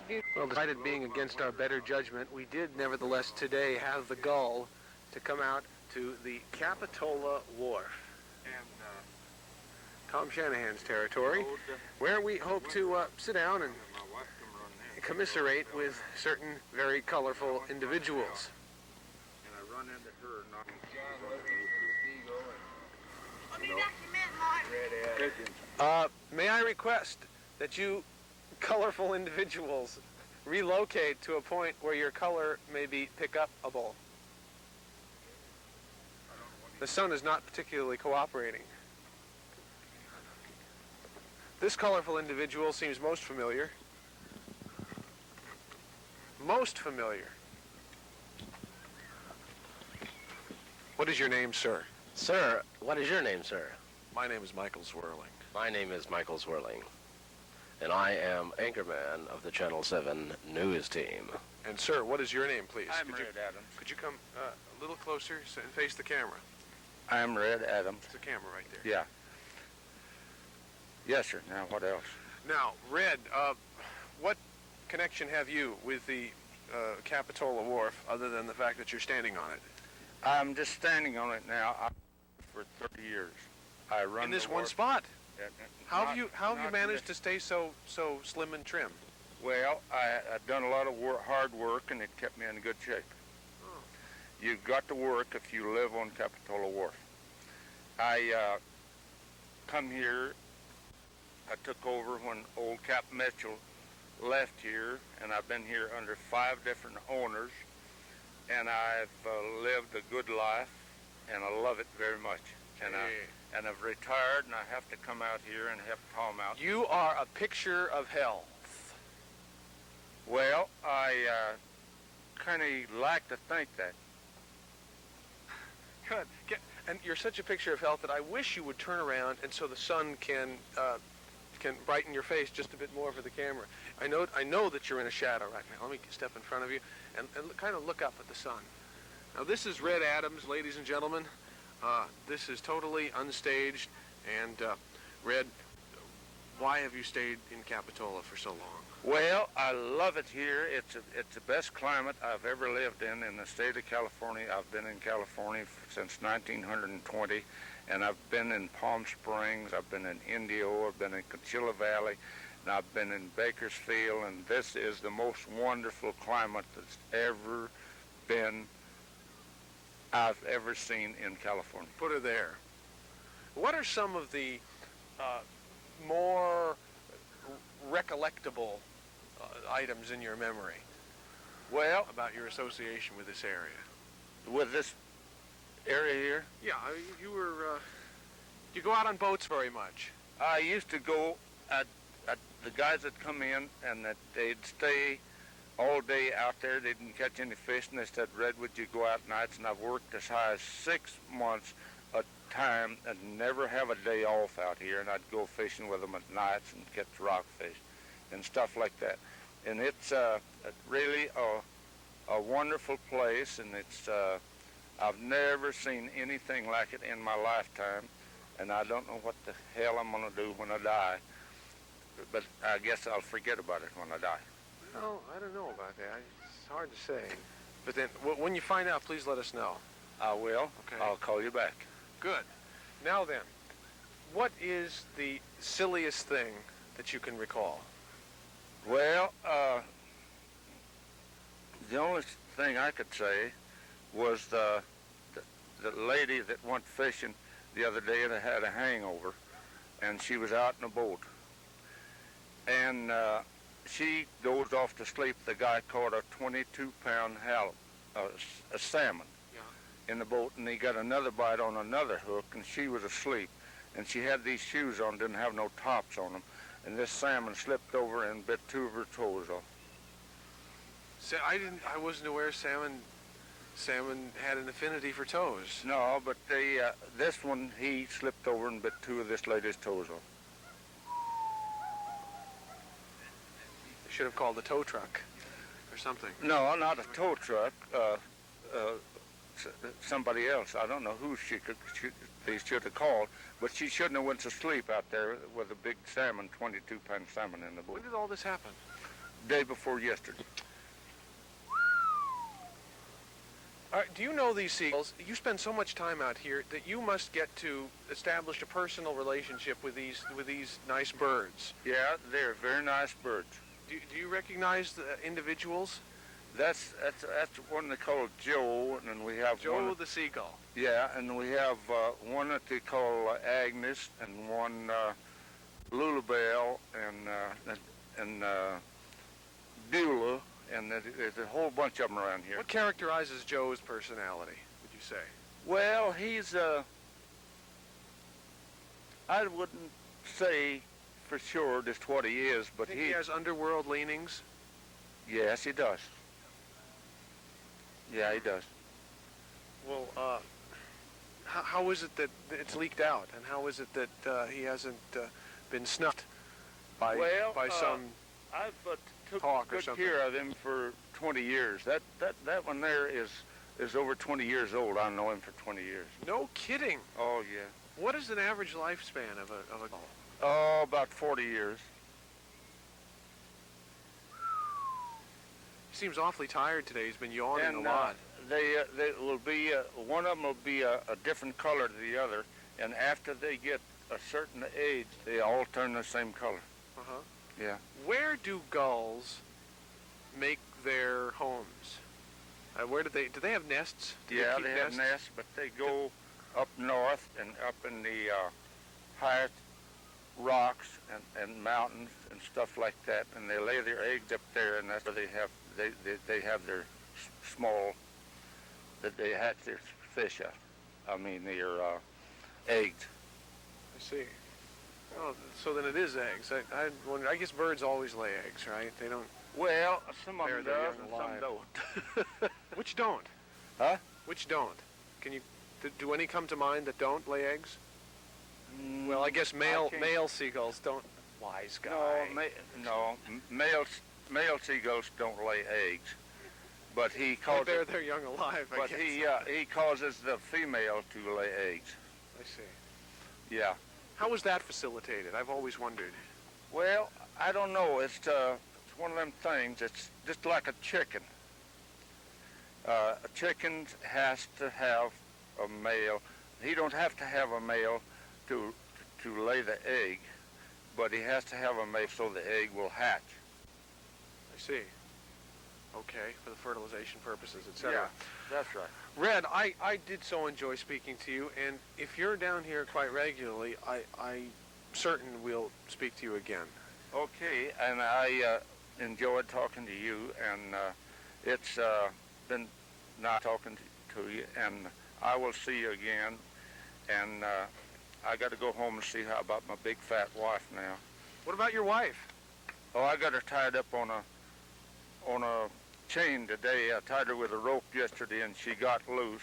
Well, despite it being against our better judgment, we did nevertheless today have the gall to come out to the Capitola Wharf, Tom Shanahan's territory, where we hope to sit down and commiserate with certain very colorful individuals. And I run into her knocking May I request that you colorful individuals relocate to a point where your color may be pick-upable. The sun is not particularly cooperating. This colorful individual seems most familiar. Most familiar. What is your name, sir? Sir, what is your name, sir? My name is Michael Zwerling. My name is Michael Zwerling, and I am anchorman of the Channel 7 news team. And sir, what is your name, please? I'm Red Adams. Could you come a little closer and face the camera? I'm Red Adams. It's the camera right there. Yeah. Yes, sir. Now, what else? Now, Red, what connection have you with the Capitola Wharf other than the fact that you're standing on it? I'm just standing on it now for 30 years. I run in this the one wharf. spot? How Not- have you not managed to stay so slim and trim? Well, I've done a lot of hard work, and it kept me in good shape. Oh. You've got to work if you live on Capitola Wharf. I come here. I took over when old Cap Mitchell left here, and I've been here under 5 different owners, and I've lived a good life, and I love it very much. And I've retired, and I have to come out here and help Tom out. You are a picture of health. Well, I kind of like to think that. Good. And you're such a picture of health that I wish you would turn around, and so the sun can brighten your face just a bit more for the camera. I know that you're in a shadow right now. Let me step in front of you and kind of look up at the sun. Now, this is Red Adams, ladies and gentlemen. This is totally unstaged. And Red, why have you stayed in Capitola for so long? Well, I love it here. It's the best climate I've ever lived in the state of California. I've been in California since 1920, and I've been in Palm Springs, I've been in Indio, I've been in Coachella Valley, and I've been in Bakersfield, and this is the most wonderful climate that's ever been I've ever seen in California. Put her there. What are some of the more recollectable items in your memory? Well, about your association with this area. With this area here? Yeah, you go out on boats very much. I used to go at the guys that come in and that they'd stay all day out there. They didn't catch any fish, and they said, Red, would you go out nights? And I've worked as high as 6 months a time and never have a day off out here, and I'd go fishing with them at nights and catch rockfish and stuff like that. And it's really a wonderful place, and it's I've never seen anything like it in my lifetime, and I don't know what the hell I'm going to do when I die, but I guess I'll forget about it when I die. Oh, I don't know about that. It's hard to say. But then, when you find out, please let us know. I will. Okay. I'll call you back. Good. Now then, what is the silliest thing that you can recall? Well, the only thing I could say was the lady that went fishing the other day that had a hangover, and she was out in a boat. And she dozed off to sleep. The guy caught a 22-pound a salmon in the boat, and he got another bite on another hook, and she was asleep. And she had these shoes on, didn't have no tops on them, and this salmon slipped over and bit 2 of her toes off. So I wasn't aware salmon had an affinity for toes. No, but this one, he slipped over and bit 2 of this lady's toes off. They should have called a tow truck or something. No, not a tow truck. Somebody else. I don't know who they should have called, but she shouldn't have went to sleep out there with a big salmon, 22-pound salmon in the boat. When did all this happen? day before yesterday. Do you know these seagulls? You spend so much time out here that you must get to establish a personal relationship with these nice birds. Yeah, they're very nice birds. Do you recognize the individuals? That's one they call Joe, and then we have Joe one, the seagull. yeah, and we have one that they call Agnes, and one Lulabelle, and Beulah, and there's a whole bunch of them around here. What characterizes Joe's personality, would you say? Well, he's I wouldn't say for sure just what he is, but Think he has underworld leanings? yes, he does. Yeah, he does. Well, how is it that it's leaked out, and how is it that he hasn't been snuffed by some I've took hawk or good something? care of him for 20 years. That one there is over 20 years old. I know him for 20 years. No kidding. Oh yeah. What is an average lifespan of a gull? Oh, about 40 years. He seems awfully tired today. He's been yawning And a lot. they will be one of them will be a different color to the other, and after they get a certain age, they all turn the same color. Uh-huh. Yeah. Where do gulls make their homes? Where do they have nests? Do Yeah, keep they have nests, but they go up north and up in the highest rocks and mountains and stuff like that, and they lay their eggs up there, and that's where they have their small, that they hatch their fish out. I mean their eggs. I see. Oh, so then it is eggs. I wonder. I guess birds always lay eggs, right? They don't. Well, some of They're them does and young some alive. don't. Which don't? Huh? Which don't? Can you? Do any come to mind that don't lay eggs? Well, I guess I can't- male seagulls don't. Wise guy. Male seagulls don't lay eggs, but he Oh, causes. they're young alive. I But guess. he causes the female to lay eggs. I see. Yeah. How was that facilitated? I've always wondered. Well, I don't know. It's one of them things. It's just like a chicken. A chicken has to have a male. He don't have to have a male to lay the egg, but he has to have a male so the egg will hatch. I see. Okay, for the fertilization purposes, etc. That's right. Red, I did so enjoy speaking to you, and if you're down here quite regularly, I certain we'll speak to you again. Okay, and I enjoyed talking to you, and it's been nice talking to you, and I will see you again, and I got to go home and see how about my big fat wife now. What about your wife? Oh, I got her tied up on a chain today. I tied her with a rope yesterday, and she got loose.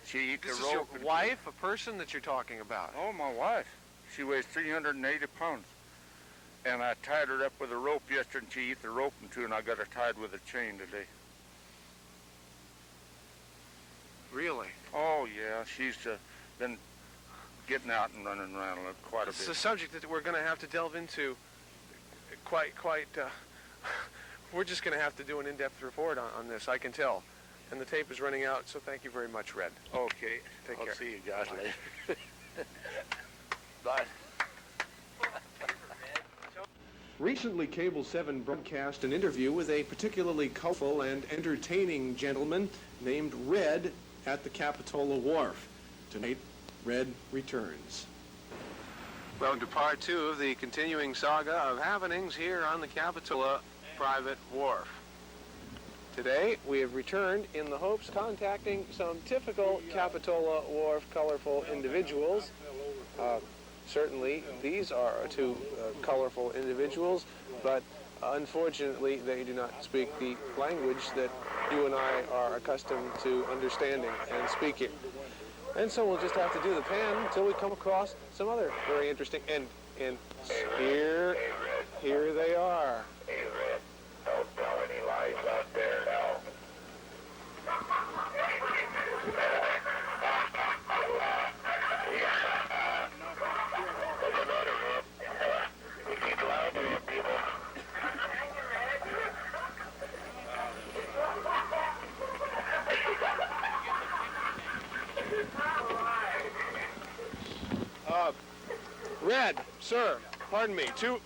She ate This the is your rope. and wife, a person that you're talking about. Oh, my wife. She weighs 380 pounds. And I tied her up with a rope yesterday, and she ate the rope in two, and I got her tied with a chain today. Really? Oh, yeah. She's been getting out and running around quite a It's a bit. subject that we're going to have to delve into quite we're just going to have to do an in-depth report on this, I can tell. And the tape is running out, so thank you very much, Red. Okay. Take I'll care. see you guys Bye. later. Bye. Recently, Cable 7 broadcast an interview with a particularly colorful and entertaining gentleman named Red at the Capitola Wharf. Tonight, Red returns. Welcome to part 2 of the continuing saga of happenings here on the Capitola Private Wharf. Today, we have returned in the hopes contacting some typical Capitola Wharf colorful individuals. Certainly, these are two colorful individuals, but unfortunately, they do not speak the language that you and I are accustomed to understanding and speaking. And so we'll just have to do the pan until we come across some other very interesting, and here they are. Hey, Red, don't tell any lies out there now. What's the matter, Red? You keep lying to them people. Red, sir, pardon me, you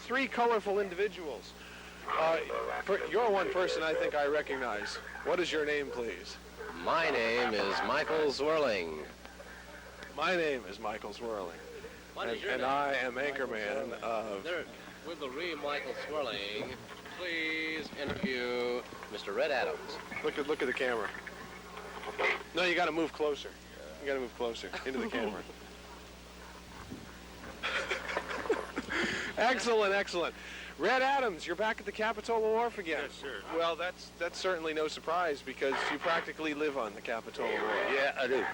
three colorful individuals. You're one person I think I recognize. What is your name, please? My name is Michael Zwerling. My name is Michael Zwerling. What is your and name? I am anchorman of... There, with the Michael Zwerling, please interview Mr. Red Adams. Look at the camera. No, you got to move closer. You got to move closer into the camera. Excellent, excellent. Red Adams, you're back at the Capitola Wharf again. Yes, sir. Well, that's certainly no surprise because you practically live on the Capitola Wharf. Yeah, I do.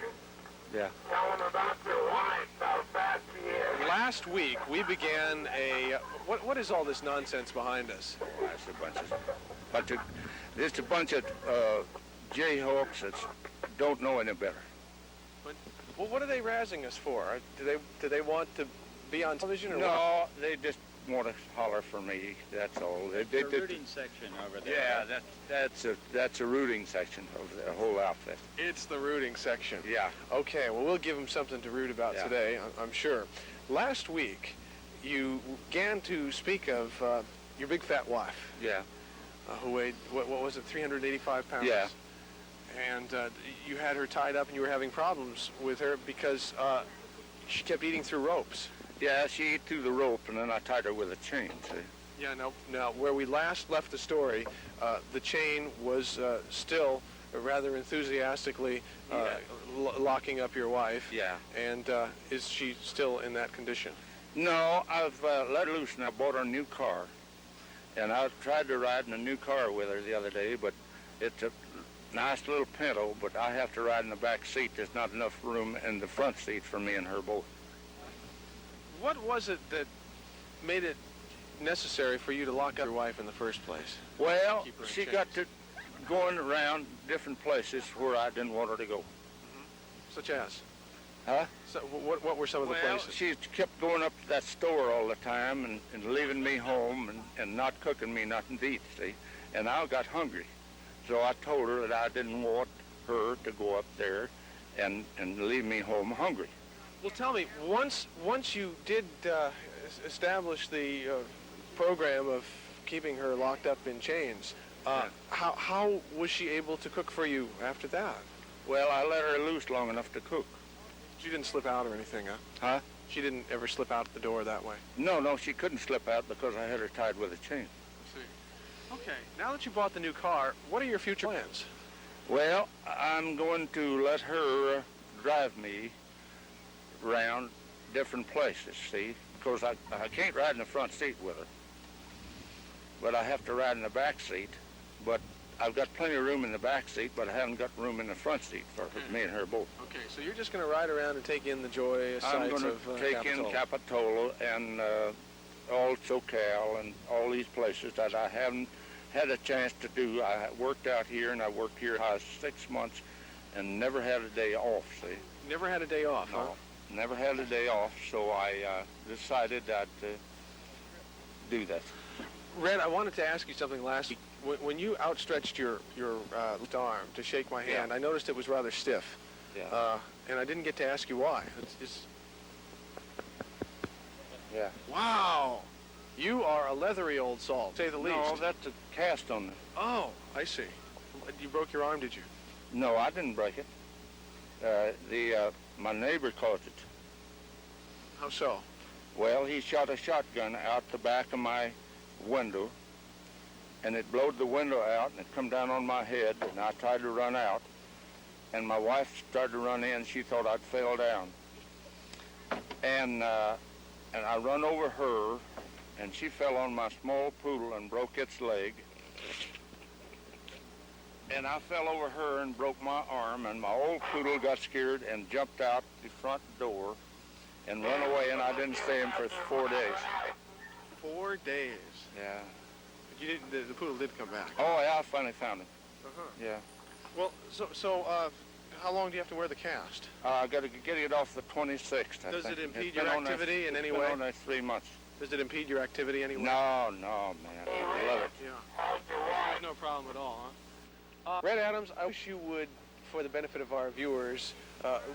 Yeah. Tell him about your wife, how fast she is. Last week we began what is all this nonsense behind us? That's a bunch of jayhawks that don't know any better. Well, what are they razzing us for? Do they want to be on television or what? No, they just want to holler for me. That's all. The rooting section over there. Yeah, that's a rooting section of the whole outfit. It's the rooting section. Yeah. Okay, well, we'll give them something to root about today, I'm sure. Last week, you began to speak of your big fat wife. Yeah. Who weighed, what was it, 385 pounds? Yeah. And you had her tied up and you were having problems with her because she kept eating through ropes. Yeah, she ate through the rope, and then I tied her with a chain, see? Yeah, now where we last left the story, the chain was still rather enthusiastically locking up your wife. Yeah. And is she still in that condition? No, I've let her loose, and I bought her a new car. And I tried to ride in a new car with her the other day, but it's a nice little Pinto, but I have to ride in the back seat. There's not enough room in the front seat for me and her both. What was it that made it necessary for you to lock up your wife in the first place? Well, Keep her in she chains. got to going around different places where I didn't want her to go. Such as? Huh? So what were some of the places? She kept going up to that store all the time and leaving me home and not cooking me nothing to eat, see? And I got hungry. So I told her that I didn't want her to go up there and leave me home hungry. Well, tell me, once you did establish the program of keeping her locked up in chains, how was she able to cook for you after that? Well, I let her loose long enough to cook. She didn't slip out or anything, huh? Huh? She didn't ever slip out the door that way? No, she couldn't slip out because I had her tied with a chain. I see. Okay, now that you bought the new car, what are your future plans? Well, I'm going to let her drive me around different places, see? Because I can't ride in the front seat with her. But I have to ride in the back seat. But I've got plenty of room in the back seat, but I haven't got room in the front seat for me and her both. Okay, so you're just going to ride around and take in the joyous I'm sights going of to take Capitola. in Capitola and all SoCal and all these places that I haven't had a chance to do. I worked out here, and I worked here 6 months and never had a day off, see? Never had a day off, huh? No, never had a day off, so I decided that do that. Red, I wanted to ask you something last week. When you outstretched your left arm to shake my hand, I noticed it was rather stiff. Yeah. And I didn't get to ask you why. Yeah. Wow! You are a leathery old salt, to say the least. No, that's a cast on it. Oh, I see. You broke your arm, did you? No, I didn't break it. My neighbor caused it. How so? Well, he shot a shotgun out the back of my window, and it blowed the window out, and it come down on my head, and I tried to run out, and my wife started to run in. She thought I'd fell down, and I run over her, and she fell on my small poodle and broke its leg, and I fell over her and broke my arm, and my old poodle got scared and jumped out the front door and run away, and I didn't see him for 4 days. 4 days. Yeah. You didn't. The poodle did come back. Oh, yeah, I finally found him. Uh-huh. Yeah. Well, so how long do you have to wear the cast? I got to get it off the 26th. I Does think. it impede It's been your on there- activity in any it's way? been on there 3 months. Does it impede your activity anyway? No, man. I love it. Yeah. There's no problem at all, huh? Red Adams, I wish you would for the benefit of our viewers,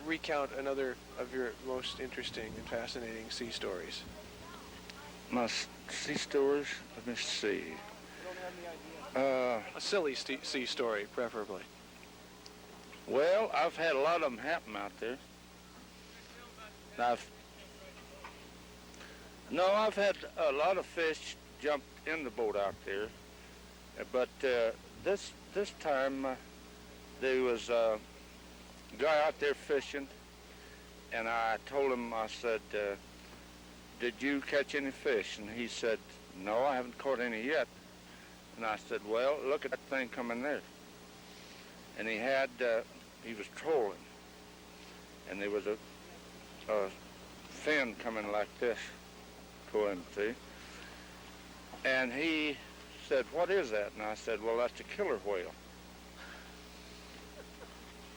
recount another of your most interesting and fascinating sea stories. My sea stories, let me see. A silly sea story, preferably. Well, I've had a lot of them happen out there. I've had a lot of fish jump in the boat out there, but this time there was a guy out there fishing, and I told him, I said, did you catch any fish? And he said, no, I haven't caught any yet. And I said, well, look at that thing coming there. And he was trolling, and there was a fin coming like this to him, see? And he said, what is that? And I said, well, that's a killer whale.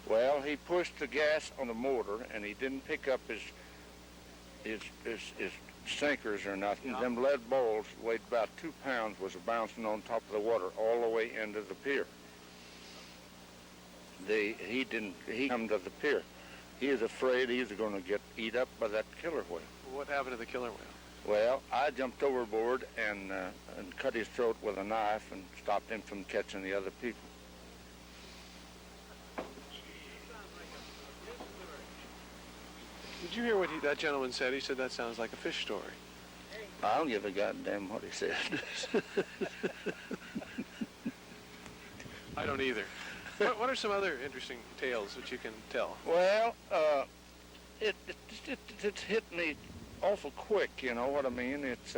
Well, he pushed the gas on the motor, and he didn't pick up his sinkers or nothing. Yeah. Them lead balls weighed about 2 pounds was bouncing on top of the water all the way into the pier. He come to the pier. He was afraid he was going to get eat up by that killer whale. What happened to the killer whale? Well, I jumped overboard and cut his throat with a knife and stopped him from catching the other people. Did you hear what that gentleman said? He said that sounds like a fish story. I don't give a goddamn what he said. I don't either. What are some other interesting tales that you can tell? Well, it hit me awful quick, you know what I mean? It's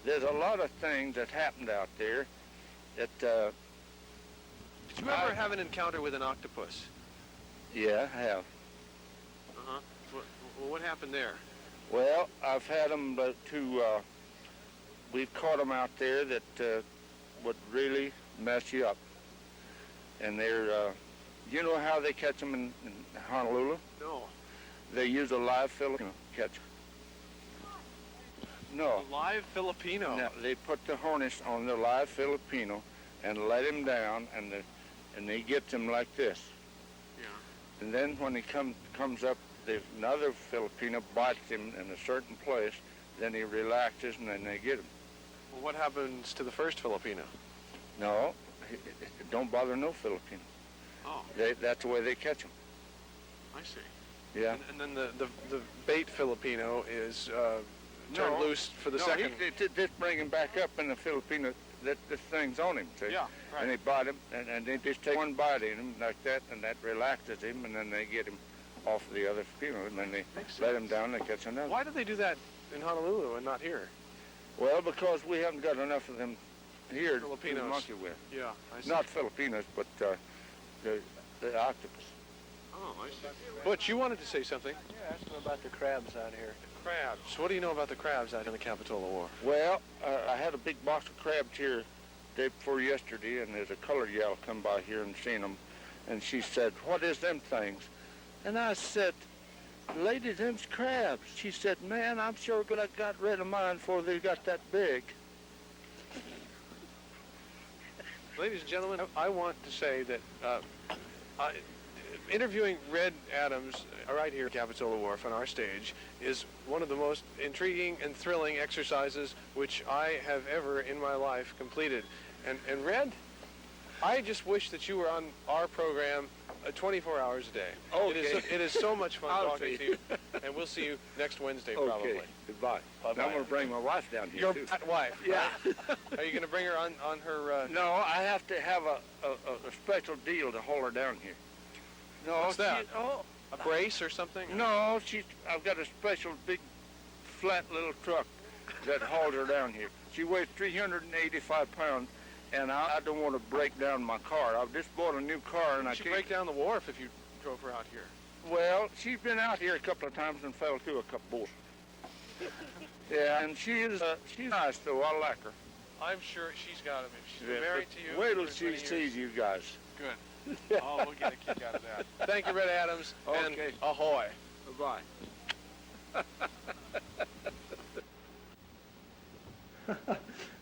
there's a lot of things that happened out there that Did you ever have an encounter with an octopus? yeah, I have. Uh-huh. What happened there? Well, I've had them we've caught them out there that would really mess you up. And they're, you know how they catch them in Honolulu? No. They use a live Filipino catcher. No. A live Filipino? Now, they put the harness on the live Filipino and let him down, and they get him like this. Yeah. And then when he comes up, another Filipino bites him in a certain place, then he relaxes, and then they get him. Well, what happens to the first Filipino? No, don't bother no Filipino. Oh. That's the way they catch them. I see. Yeah. And then the bait Filipino is turned loose for the second. They just bring him back up, and the Filipino, this thing's on him, see? Yeah, right. And they bite him, and they just take one bite in him like that, and that relaxes him, and then they get him off the other Filipino, and then they let him down and catch another. Why do they do that in Honolulu and not here? Well, because we haven't got enough of them here Filipinos. to monkey with. Yeah, I see. Not Filipinos, but the octopus. Oh, I see. Butch, you wanted to say something. Yeah, ask them about the crabs out here. Crabs. So what do you know about the crabs out in the Capitola Wharf? Well, I had a big box of crabs here day before yesterday, and there's a colored gal come by here and seen them, and she said, what is them things? And I said, lady, them's crabs. She said, man, I'm sure glad I got rid of mine before they got that big. Ladies and gentlemen, I want to say that interviewing Red Adams right here at Capitola Wharf on our stage is one of the most intriguing and thrilling exercises which I have ever in my life completed. And Red, I just wish that you were on our program 24 hours a day. Okay. It is so much fun I'll talking see. to you, and we'll see you next Wednesday probably. Okay, goodbye. Bye-bye. Now I'm going to bring my wife down here, Your too. wife, Yeah. right? Are you going to bring her on her... No, I have to have a special deal to haul her down here. No, What's that? Oh, a brace or something? no, I've got a special big, flat little truck that hauls her down here. She weighs 385 pounds, and I don't want to break down my car. I've just bought a new car, and I You should can't... break down the wharf if you drove her out here. Well, she's been out here a couple of times and fell through a couple bulls. Yeah, and she's nice, though. I like her. I'm sure she's got him. If she's been Yeah, married but to you... wait till for she 20 years. sees you guys. Good. Oh, we'll get a kick out of that. Thank you, Red Adams, and Okay. ahoy. Bye-bye.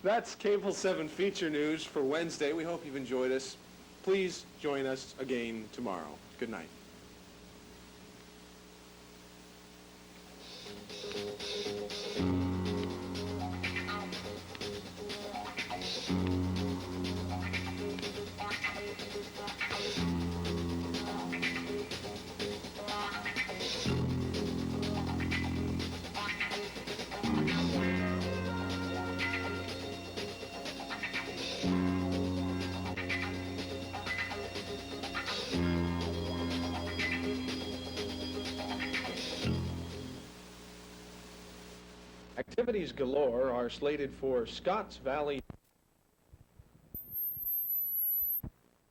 That's Cable 7 feature news for Wednesday. We hope you've enjoyed us. Please join us again tomorrow. Good night. Activities galore are slated for Scotts Valley